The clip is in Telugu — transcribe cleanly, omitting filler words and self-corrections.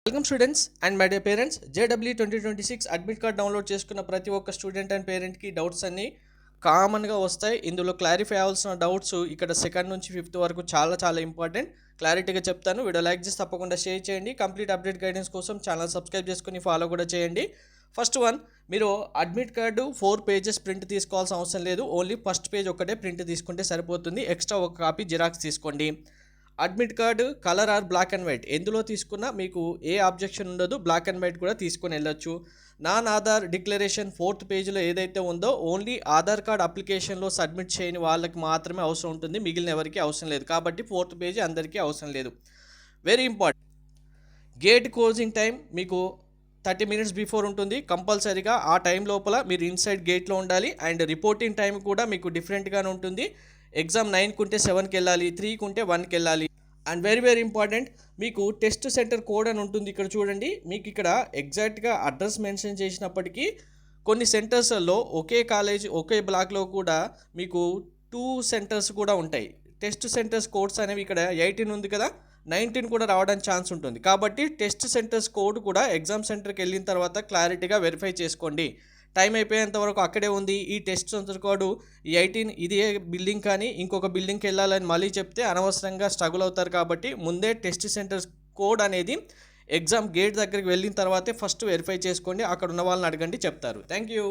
Welcome students and my dear parents. JW 2026 admit card download చేసుకున్న ప్రతి ఒక్క స్టూడెంట్ అండ్ పేరెంట్కి డౌట్స్ అన్నీ కామన్గా వస్తాయి. ఇందులో క్లారిఫై అవ్వాల్సిన డౌట్స్ ఇక్కడ సెకండ్ నుంచి ఫిఫ్త్ వరకు చాలా ఇంపార్టెంట్. క్లారిటీగా చెప్తాను. వీడియో లైక్ చేసి తప్పకుండా షేర్ చేయండి. కంప్లీట్ అప్డేట్ గైడెన్స్ కోసం ఛానల్ సబ్స్క్రైబ్ చేసుకుని ఫాలో కూడా చేయండి. ఫస్ట్ వన్, మీరు అడ్మిట్ కార్డు 4 పేజెస్ ప్రింట్ తీసుకోవాల్సిన అవసరం లేదు. ఓన్లీ ఫస్ట్ పేజ్ ఒక్కటే ప్రింట్ తీసుకుంటే సరిపోతుంది. ఎక్స్ట్రా ఒక కాపీ జిరాక్స్ తీసుకోండి. Admit card colour or black and white ఎందులో తీసుకున్నా మీకు ఏ ఆబ్జెక్షన్ ఉండదు. బ్లాక్ అండ్ వైట్ కూడా తీసుకొని వెళ్ళొచ్చు. నాన్ ఆధార్ డిక్లరేషన్ 4th పేజీలో ఏదైతే ఉందో ఓన్లీ ఆధార్ కార్డ్ అప్లికేషన్లో సబ్మిట్ చేయని వాళ్ళకి మాత్రమే అవసరం ఉంటుంది. మిగిలిన ఎవరికి అవసరం లేదు. కాబట్టి 4th పేజీ అందరికీ అవసరం లేదు. Very important, gate closing time మీకు 30 minutes బిఫోర్ ఉంటుంది. కంపల్సరీగా ఆ టైం లోపల మీరు ఇన్సైడ్ గేట్లో ఉండాలి. అండ్ రిపోర్టింగ్ టైం కూడా మీకు డిఫరెంట్గానే ఉంటుంది. ఎగ్జామ్ 9కి ఉంటే 7కి వెళ్ళాలి, 3కి ఉంటే 1కి వెళ్ళాలి. అండ్ వెరీ ఇంపార్టెంట్, మీకు టెస్ట్ సెంటర్ కోడ్ అని ఉంటుంది. ఇక్కడ చూడండి, మీకు ఇక్కడ ఎగ్జాక్ట్గా అడ్రస్ మెన్షన్ చేసినప్పటికీ కొన్ని సెంటర్స్లో ఒకే కాలేజ్ ఒకే బ్లాక్లో కూడా మీకు 2 సెంటర్స్ కూడా ఉంటాయి. టెస్ట్ సెంటర్స్ కోడ్స్ అనేవి ఇక్కడ 18 ఉంది కదా, 19 కూడా రావడానికి ఛాన్స్ ఉంటుంది. కాబట్టి టెస్ట్ సెంటర్స్ కోడ్ కూడా ఎగ్జామ్ సెంటర్కి వెళ్ళిన తర్వాత క్లారిటీగా వెరిఫై చేసుకోండి. టైం అయిపోయేంత వరకు అక్కడే ఉంది. ఈ టెస్ట్ సెంటర్ కోడ్ ఈ 18 ఇదే బిల్డింగ్ కానీ ఇంకొక బిల్డింగ్కి వెళ్ళాలని మళ్ళీ చెప్తే అనవసరంగా స్ట్రగుల్ అవుతారు. కాబట్టి ముందే టెస్ట్ సెంటర్ కోడ్ అనేది ఎగ్జామ్ గేట్ దగ్గరికి వెళ్ళిన తర్వాతే ఫస్ట్ వెరిఫై చేసుకోండి. అక్కడ ఉన్న వాళ్ళని అడగండి, చెప్తారు. Thank you.